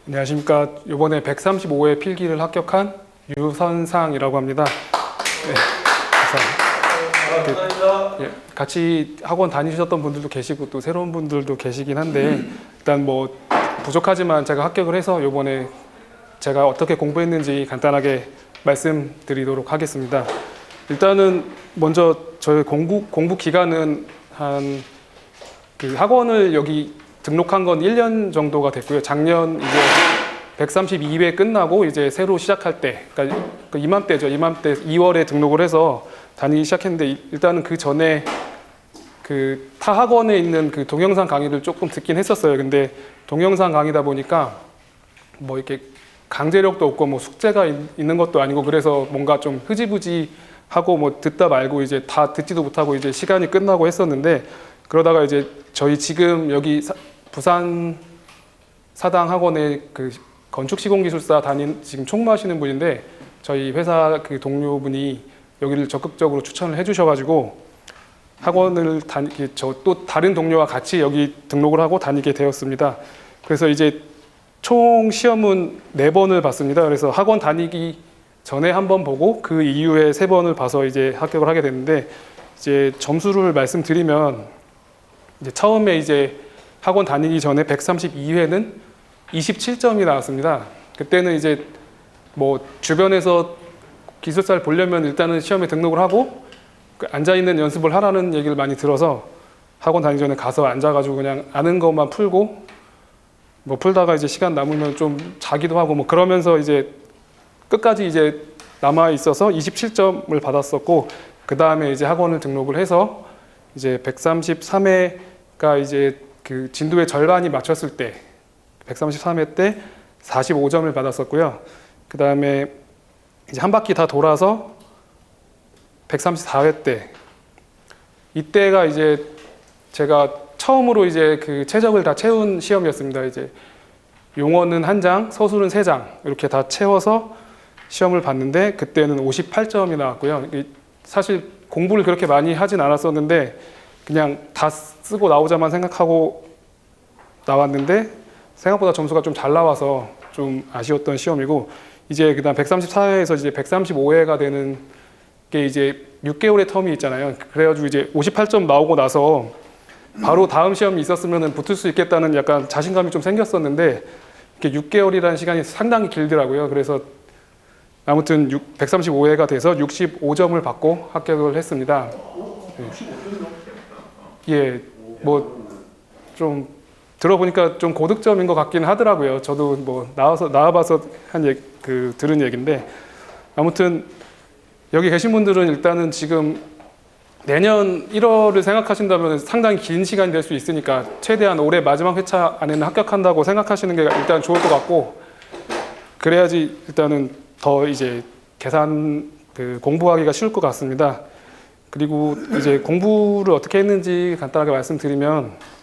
안녕하십니까. 이번에 135회 필기를 합격한 유선상이라고 합니다. 네, 같이 학원 다니셨던 분들도 계시고 또 새로운 분들도 계시긴 한데 일단 뭐 부족하지만 제가 합격을 해서 이번에 제가 어떻게 공부했는지 간단하게 말씀드리도록 하겠습니다. 일단은 먼저 저희 공부 기간은 한 그 학원을 여기 등록한 건 1년 정도가 됐고요. 작년 이제 132회 끝나고 이제 새로 시작할 때, 그러니까 이맘때죠. 이맘때 2월에 등록을 해서 다니기 시작했는데 일단은 그 전에 그 타 학원에 있는 그 동영상 강의를 조금 듣긴 했었어요. 근데 동영상 강의다 보니까 뭐 이렇게 강제력도 없고 뭐 숙제가 있는 것도 아니고 그래서 뭔가 좀 흐지부지하고 뭐 듣다 말고 이제 다 듣지도 못하고 이제 시간이 끝나고 했었는데 그러다가 이제 저희 지금 여기 부산 사당 학원에 그 건축시공기술사 지금 총무하시는 분인데 저희 회사 그 동료분이 여기를 적극적으로 추천을 해주셔가지고 학원을 또 다른 동료와 같이 여기 등록을 하고 다니게 되었습니다. 그래서 이제 총 시험은 4번을 봤습니다. 그래서 학원 다니기 전에 한 번 보고 그 이후에 3번을 봐서 이제 합격을 하게 됐는데 이제 점수를 말씀드리면 이제 처음에 이제 학원 다니기 전에 132회는 27점이 나왔습니다. 그때는 이제 뭐 주변에서 기술사를 보려면 일단은 시험에 등록을 하고 앉아있는 연습을 하라는 얘기를 많이 들어서 학원 다니기 전에 가서 앉아가지고 그냥 아는 것만 풀고 뭐 풀다가 이제 시간 남으면 좀 자기도 하고 뭐 그러면서 이제 끝까지 이제 남아 있어서 27점을 받았었고 그 다음에 이제 학원을 등록을 해서 이제 133회가 이제 그 진도의 절반이 맞췄을 때 133회 때 45점을 받았었고요. 그 다음에 이제 한 바퀴 다 돌아서 134회 때 이때가 이제 제가 처음으로 이제 그 최적을 다 채운 시험이었습니다. 이제 용어는 1장, 서술은 3장 이렇게 다 채워서 시험을 봤는데 그때는 58점이 나왔고요. 사실 공부를 그렇게 많이 하진 않았었는데 그냥 다 쓰고 나오자만 생각하고 나왔는데 생각보다 점수가 좀 잘 나와서 좀 아쉬웠던 시험이고 이제 그다음 134회에서 이제 135회가 되는 게 이제 6개월의 텀이 있잖아요. 그래가지고 이제 58점 나오고 나서 바로 다음 시험이 있었으면 붙을 수 있겠다는 약간 자신감이 좀 생겼었는데 이렇게 6개월이라는 시간이 상당히 길더라고요. 그래서 아무튼 135회가 돼서 65점을 받고 합격을 했습니다. 예, 뭐 좀 들어보니까 좀 고득점인 것 같긴 하더라고요. 저도 뭐 나와봐서 들은 얘기인데 아무튼 여기 계신 분들은 일단은 지금 내년 1월을 생각하신다면 상당히 긴 시간이 될 수 있으니까 최대한 올해 마지막 회차 안에는 합격한다고 생각하시는 게 일단 좋을 것 같고 그래야지 일단은 더 이제 계산 공부하기가 쉬울 것 같습니다. 그리고 이제 공부를 어떻게 했는지 간단하게 말씀드리면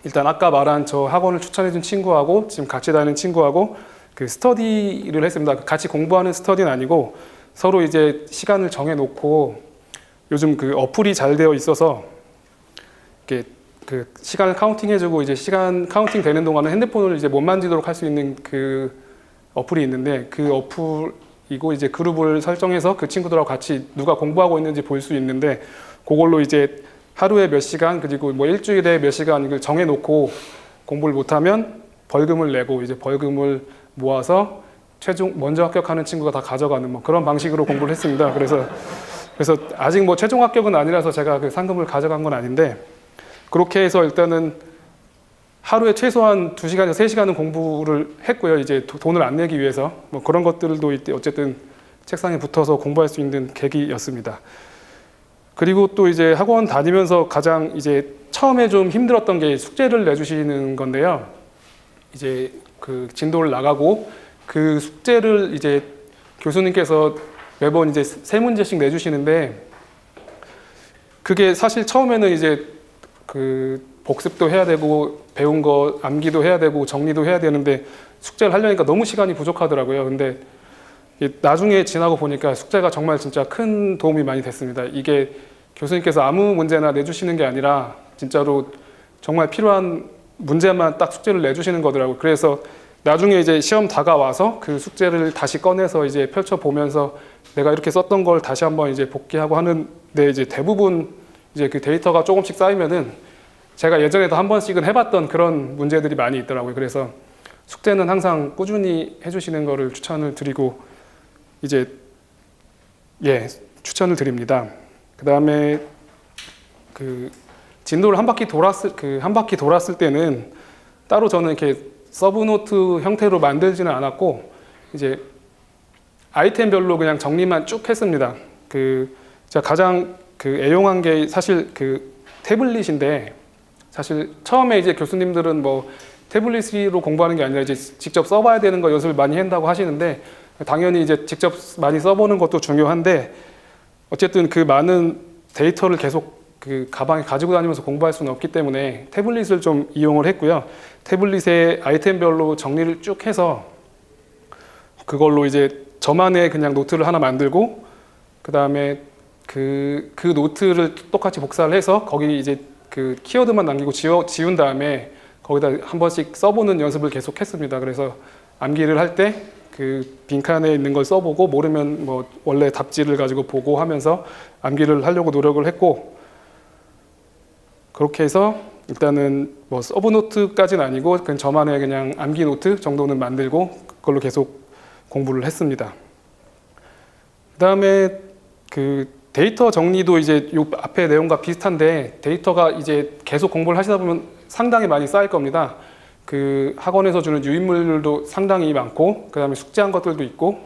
일단 아까 말한 저 학원을 추천해준 친구하고 지금 같이 다니는 친구하고 그 스터디를 했습니다. 같이 공부하는 스터디는 아니고 서로 이제 시간을 정해놓고 요즘 그 어플이 잘 되어 있어서 이렇게 그 시간을 카운팅해주고 이제 시간 카운팅 되는 동안은 핸드폰을 이제 못 만지도록 할 수 있는 그 어플이 있는데 그 어플이고 이제 그룹을 설정해서 그 친구들하고 같이 누가 공부하고 있는지 볼 수 있는데 그걸로 이제 하루에 몇 시간 그리고 뭐 일주일에 몇 시간 이걸 정해놓고 공부를 못하면 벌금을 내고 이제 벌금을 모아서 먼저 합격하는 친구가 다 가져가는 뭐 그런 방식으로 공부를 했습니다. 그래서 아직 뭐 최종 합격은 아니라서 제가 그 상금을 가져간 건 아닌데 그렇게 해서 일단은 하루에 최소한 2시간에서 3시간은 공부를 했고요. 이제 돈을 안 내기 위해서 뭐 그런 것들도 어쨌든 책상에 붙어서 공부할 수 있는 계기였습니다. 그리고 또 이제 학원 다니면서 가장 이제 처음에 좀 힘들었던 게 숙제를 내주시는 건데요. 이제 그 진도를 나가고 그 숙제를 이제 교수님께서 매번 이제 3문제씩 내주시는데 그게 사실 처음에는 이제 그 복습도 해야 되고 배운 거 암기도 해야 되고 정리도 해야 되는데 숙제를 하려니까 너무 시간이 부족하더라고요. 근데 나중에 지나고 보니까 숙제가 정말 진짜 큰 도움이 많이 됐습니다. 이게 교수님께서 아무 문제나 내주시는 게 아니라 진짜로 정말 필요한 문제만 딱 숙제를 내주시는 거더라고요. 그래서 나중에 이제 시험 다가와서 그 숙제를 다시 꺼내서 이제 펼쳐 보면서 내가 이렇게 썼던 걸 다시 한번 이제 복기하고 하는데 이제 대부분 이제 그 데이터가 조금씩 쌓이면은 제가 예전에도 한 번씩은 해봤던 그런 문제들이 많이 있더라고요. 그래서 숙제는 항상 꾸준히 해주시는 거를 추천을 드리고 이제 추천을 드립니다. 그 다음에 그 진도를 한 바퀴 돌았을 때는 따로 저는 이렇게 서브노트 형태로 만들지는 않았고 이제 아이템별로 그냥 정리만 쭉 했습니다. 제가 가장 애용한 게 사실 태블릿인데 사실 처음에 이제 교수님들은 뭐 태블릿으로 공부하는 게 아니라 이제 직접 써봐야 되는 거 연습을 많이 한다고 하시는데 당연히 이제 직접 많이 써보는 것도 중요한데 어쨌든 그 많은 데이터를 계속 가방에 가지고 다니면서 공부할 수는 없기 때문에 태블릿을 좀 이용을 했고요. 태블릿에 아이템별로 정리를 쭉 해서 그걸로 이제 저만의 그냥 노트를 하나 만들고 그 다음에 그 노트를 똑같이 복사를 해서 거기 이제 키워드만 남기고 지운 다음에 거기다 한 번씩 써보는 연습을 계속 했습니다. 그래서 암기를 할 때 빈칸에 있는 걸 써보고 모르면 뭐 원래 답지를 가지고 보고 하면서 암기를 하려고 노력을 했고 그렇게 해서 일단은 뭐 서브노트까지는 아니고 그냥 저만의 그냥 암기 노트 정도는 만들고 그걸로 계속 공부를 했습니다. 그 다음에 데이터 정리도 이제 요 앞에 내용과 비슷한데 데이터가 이제 계속 공부를 하시다 보면 상당히 많이 쌓일 겁니다. 학원에서 주는 유인물도 상당히 많고 그 다음에 숙제한 것들도 있고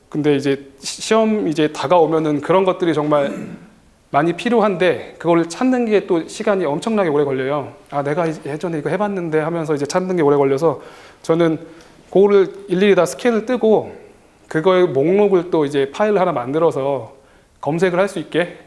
근데 이제 시험 이제 다가오면은 그런 것들이 정말 많이 필요한데 그걸 찾는 게 또 시간이 엄청나게 오래 걸려요. 내가 예전에 이거 해봤는데 하면서 이제 찾는 게 오래 걸려서 저는 그거를 일일이 다 스캔을 뜨고 그거의 목록을 또 이제 파일을 하나 만들어서 검색을 할 수 있게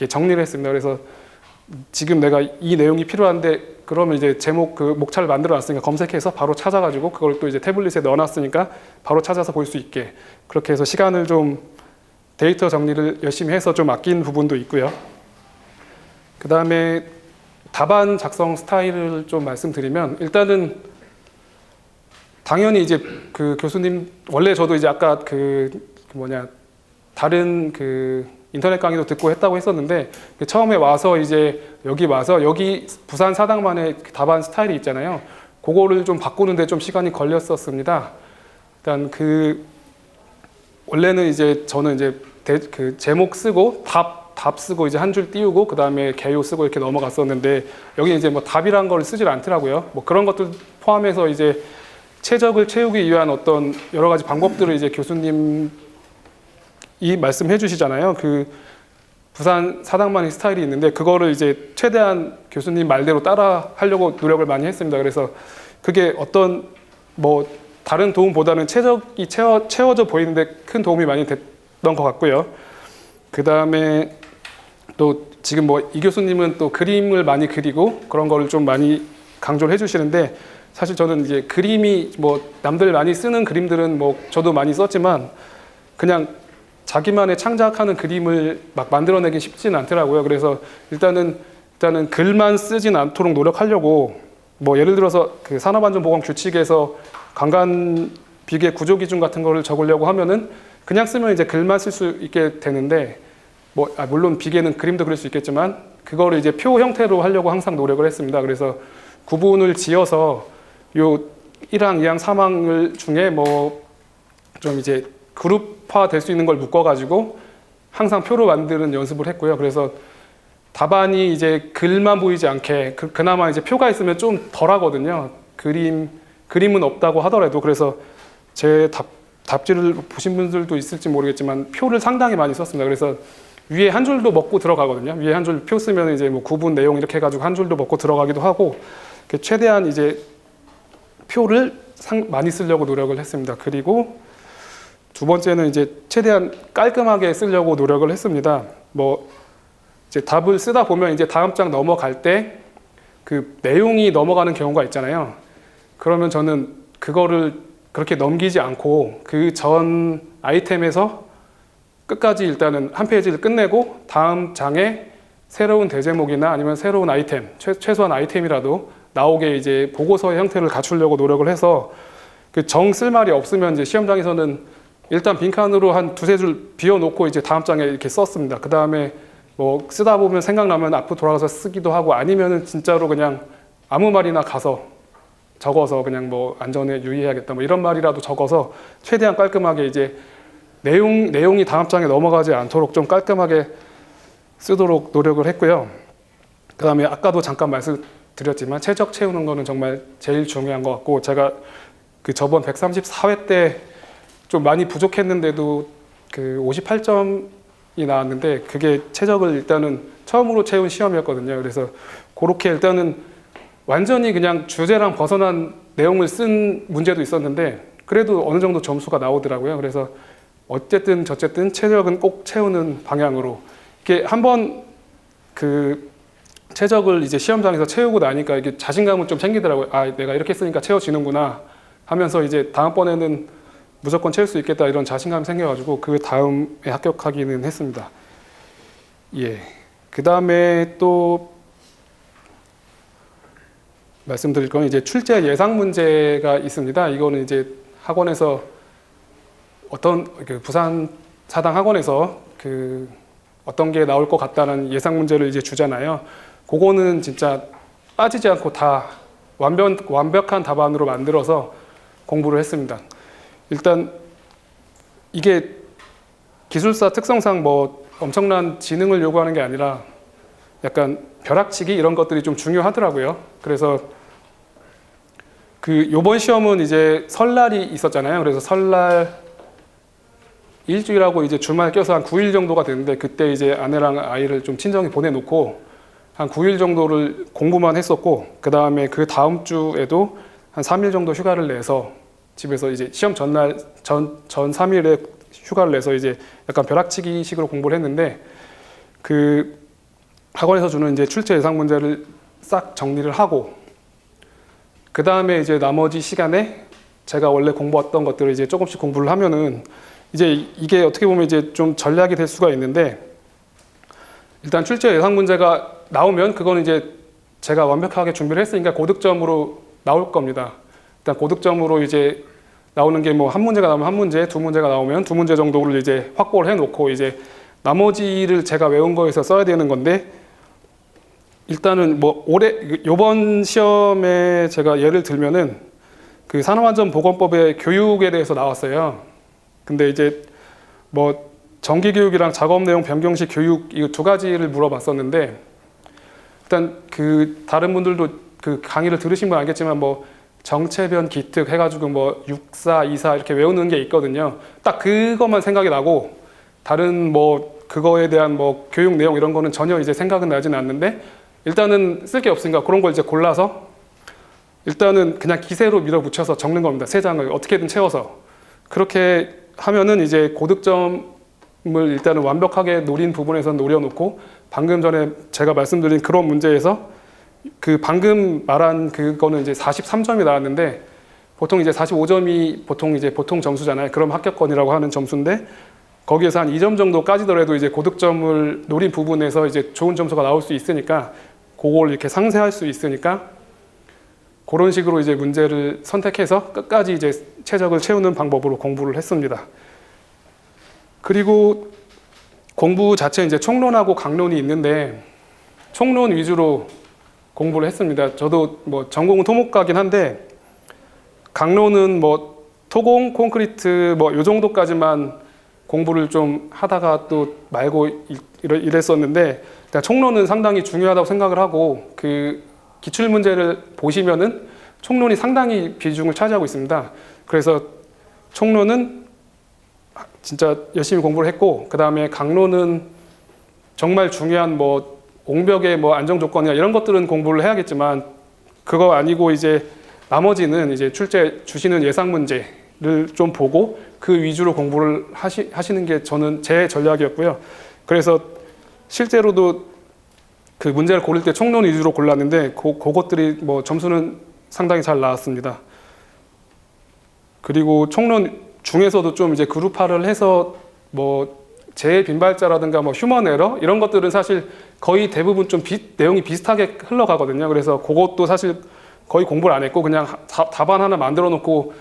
정리를 했습니다. 그래서 지금 내가 이 내용이 필요한데 그러면 이제 제목 목차를 만들어 놨으니까 검색해서 바로 찾아가지고 그걸 또 이제 태블릿에 넣어놨으니까 바로 찾아서 볼 수 있게 그렇게 해서 시간을 좀 데이터 정리를 열심히 해서 좀 아낀 부분도 있고요. 그 다음에 답안 작성 스타일을 좀 말씀드리면 일단은 당연히 이제 교수님 원래 저도 이제 아까 다른 인터넷 강의도 듣고 했다고 했었는데 처음에 와서 이제 여기 부산 사당만의 답안 스타일이 있잖아요. 그거를 좀 바꾸는데 좀 시간이 걸렸었습니다. 일단 원래는 이제 저는 이제 제목 쓰고 답 쓰고 이제 한 줄 띄우고 그 다음에 개요 쓰고 이렇게 넘어갔었는데 여기 이제 뭐 답이란 걸 쓰질 않더라고요. 뭐 그런 것들 포함해서 이제 최적을 채우기 위한 어떤 여러 가지 방법들을 이제 교수님이 말씀해 주시잖아요. 부산 사당만의 스타일이 있는데 그거를 이제 최대한 교수님 말대로 따라 하려고 노력을 많이 했습니다. 그래서 그게 어떤 뭐 다른 도움보다는 최적이 채워져 보이는데 큰 도움이 많이 됐던 것 같고요. 그 다음에 또 지금 뭐 이 교수님은 또 그림을 많이 그리고 그런 거를 좀 많이 강조를 해주시는데 사실 저는 이제 그림이 뭐 남들 많이 쓰는 그림들은 뭐 저도 많이 썼지만 그냥 자기만의 창작하는 그림을 막 만들어내기 쉽지는 않더라고요. 그래서 일단은 글만 쓰진 않도록 노력하려고 뭐 예를 들어서 산업안전보건 규칙에서 강간 비계 구조 기준 같은 거를 적으려고 하면은 그냥 쓰면 이제 글만 쓸 수 있게 되는데 물론 비계는 그림도 그릴 수 있겠지만 그거를 이제 표 형태로 하려고 항상 노력을 했습니다. 그래서 구분을 지어서 요 1항, 2항, 3항을 중에 뭐 좀 이제 그룹화 될 수 있는 걸 묶어가지고 항상 표로 만드는 연습을 했고요. 그래서 답안이 이제 글만 보이지 않게 그나마 이제 표가 있으면 좀 덜 하거든요. 그림은 없다고 하더라도. 그래서 제 답지를 보신 분들도 있을지 모르겠지만 표를 상당히 많이 썼습니다. 그래서 위에 한 줄도 먹고 들어가거든요. 위에 한 줄 표 쓰면 이제 뭐 구분 내용 이렇게 해가지고 한 줄도 먹고 들어가기도 하고 최대한 이제 표를 많이 쓰려고 노력을 했습니다. 그리고 두 번째는 이제 최대한 깔끔하게 쓰려고 노력을 했습니다. 뭐 이제 답을 쓰다 보면 이제 다음 장 넘어갈 때 내용이 넘어가는 경우가 있잖아요. 그러면 저는 그거를 그렇게 넘기지 않고 그 전 아이템에서 끝까지 일단은 한 페이지를 끝내고 다음 장에 새로운 대제목이나 아니면 새로운 아이템, 최소한 아이템이라도 나오게 이제 보고서의 형태를 갖추려고 노력을 해서 그 정 쓸 말이 없으면 이제 시험장에서는 일단 빈칸으로 한 두세 줄 비워놓고 이제 다음 장에 이렇게 썼습니다. 그 다음에 뭐 쓰다 보면 생각나면 앞으로 돌아가서 쓰기도 하고 아니면은 진짜로 그냥 아무 말이나 가서 적어서 그냥 뭐 안전에 유의해야겠다 뭐 이런 말이라도 적어서 최대한 깔끔하게 이제 내용이 다음 장에 넘어가지 않도록 좀 깔끔하게 쓰도록 노력을 했고요. 그 다음에 아까도 잠깐 말씀드렸지만 최적 채우는 거는 정말 제일 중요한 것 같고 제가 그 저번 134회 때 좀 많이 부족했는데도 그 58점이 나왔는데 그게 최적을 일단은 처음으로 채운 시험이었거든요. 그래서 그렇게 일단은 완전히 그냥 주제랑 벗어난 내용을 쓴 문제도 있었는데 그래도 어느 정도 점수가 나오더라고요. 그래서 어쨌든 저쨌든 최적은 꼭 채우는 방향으로 이렇게 한번 그 최적을 이제 시험장에서 채우고 나니까 이게 자신감은 좀 생기더라고요. 아, 내가 이렇게 쓰니까 채워지는구나 하면서 이제 다음번에는 무조건 채울 수 있겠다 이런 자신감이 생겨가지고 그 다음에 합격하기는 했습니다. 예. 그 다음에 또 말씀드릴 건 이제 출제 예상 문제가 있습니다. 이거는 이제 학원에서 어떤 그 부산 사당 학원에서 그 어떤 게 나올 것 같다는 예상 문제를 이제 주잖아요. 그거는 진짜 빠지지 않고 다 완벽한 답안으로 만들어서 공부를 했습니다. 일단 이게 기술사 특성상 뭐 엄청난 지능을 요구하는 게 아니라 약간 벼락치기 이런 것들이 좀 중요하더라고요. 그래서 그 요번 시험은 이제 설날이 있었잖아요. 그래서 설날 일주일하고 이제 주말 껴서 한 9일 정도가 됐는데 그때 이제 아내랑 아이를 좀 친정에 보내놓고 한 9일 정도를 공부만 했었고 그 다음에 그 다음 주에도 한 3일 정도 휴가를 내서 집에서 이제 시험 전날 전 3일에 휴가를 내서 이제 약간 벼락치기 식으로 공부를 했는데 그 학원에서 주는 이제 출제 예상 문제를 싹 정리를 하고 그 다음에 이제 나머지 시간에 제가 원래 공부했던 것들을 이제 조금씩 공부를 하면은 이제 이게 어떻게 보면 이제 좀 전략이 될 수가 있는데 일단 출제 예상 문제가 나오면 그거는 이제 제가 완벽하게 준비를 했으니까 고득점으로 나올 겁니다. 일단 고득점으로 이제 나오는 게 뭐 한 문제가 나오면 한 문제, 두 문제가 나오면 두 문제 정도를 이제 확보를 해놓고 이제 나머지를 제가 외운 거에서 써야 되는 건데 일단은 뭐 요번 시험에 제가 예를 들면은 그 산업안전보건법의 교육에 대해서 나왔어요. 근데 이제 뭐 정기교육이랑 작업 내용 변경식 교육 이 두 가지를 물어봤었는데 일단 그 다른 분들도 그 강의를 들으신 분 알겠지만 뭐 정체변 기특 해가지고 뭐 64, 24 이렇게 외우는 게 있거든요. 딱 그것만 생각이 나고 다른 뭐 그거에 대한 뭐 교육 내용 이런 거는 전혀 이제 생각은 나진 않는데 일단은 쓸 게 없으니까 그런 걸 이제 골라서 일단은 그냥 기세로 밀어붙여서 적는 겁니다. 세 장을 어떻게든 채워서 그렇게 하면은 이제 고득점을 일단은 완벽하게 노린 부분에서 노려놓고 방금 전에 제가 말씀드린 그런 문제에서 그 방금 말한 그거는 이제 43점이 나왔는데 보통 이제 45점이 보통 점수잖아요. 그럼 합격권이라고 하는 점수인데 거기에서 한 2점 정도 까지더라도 이제 고득점을 노린 부분에서 이제 좋은 점수가 나올 수 있으니까 그걸 이렇게 상쇄할 수 있으니까 그런 식으로 이제 문제를 선택해서 끝까지 이제 최적을 채우는 방법으로 공부를 했습니다. 그리고 공부 자체 이제 총론하고 강론이 있는데 총론 위주로 공부를 했습니다. 저도 뭐 전공은 토목과긴 한데 강론은 뭐 토공, 콘크리트 뭐 요 정도까지만 공부를 좀 하다가 또 말고 이랬었는데 총론은 상당히 중요하다고 생각을 하고 그 기출 문제를 보시면은 총론이 상당히 비중을 차지하고 있습니다. 그래서 총론은 진짜 열심히 공부를 했고 그 다음에 강론은 정말 중요한 뭐 옹벽의 뭐 안정 조건이나 이런 것들은 공부를 해야겠지만 그거 아니고 이제 나머지는 이제 출제 주시는 예상 문제를 좀 보고 그 위주로 공부를 하시는 게 저는 제 전략이었고요. 그래서 실제로도 그 문제를 고를 때 총론 위주로 골랐는데 그것들이 뭐 점수는 상당히 잘 나왔습니다. 그리고 총론 중에서도 좀 이제 그룹화를 해서 뭐 재빈발자라든가 뭐 휴먼 에러 이런 것들은 사실 거의 대부분 좀 내용이 비슷하게 흘러가거든요. 그래서 그것도 사실 거의 공부를 안 했고 그냥 답안 하나 만들어 놓고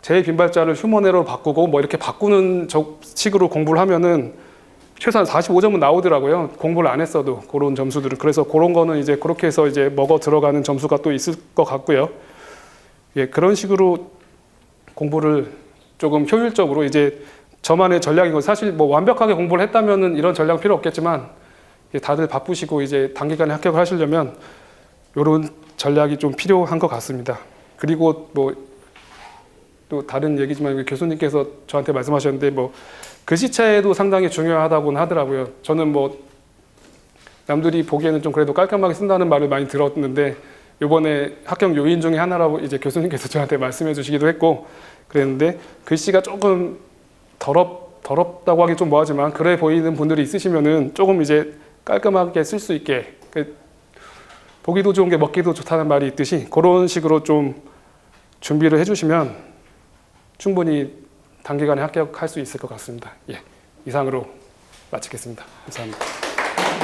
제 빈발자를 휴먼에러로 바꾸고 뭐 이렇게 바꾸는 식으로 공부를 하면은 최소한 45점은 나오더라고요. 공부를 안 했어도 그런 점수들은. 그래서 그런 거는 이제 그렇게 해서 이제 먹어 들어가는 점수가 또 있을 것 같고요. 예, 그런 식으로 공부를 조금 효율적으로 이제 저만의 전략이고 사실 뭐 완벽하게 공부를 했다면은 이런 전략 필요 없겠지만 다들 바쁘시고 이제 단기간에 합격을 하시려면 이런 전략이 좀 필요한 것 같습니다. 그리고 뭐 또 다른 얘기지만 교수님께서 저한테 말씀하셨는데 뭐 글씨체도 상당히 중요하다고는 하더라고요. 저는 뭐 남들이 보기에는 좀 그래도 깔끔하게 쓴다는 말을 많이 들었는데 이번에 합격 요인 중에 하나라고 이제 교수님께서 저한테 말씀해 주시기도 했고 그랬는데 글씨가 조금 더럽다고 하기 좀 뭐하지만 그래 보이는 분들이 있으시면은 조금 이제 깔끔하게 쓸 수 있게 보기도 좋은 게 먹기도 좋다는 말이 있듯이 그런 식으로 좀 준비를 해주시면 충분히 단기간에 합격할 수 있을 것 같습니다. 예, 이상으로 마치겠습니다. 감사합니다.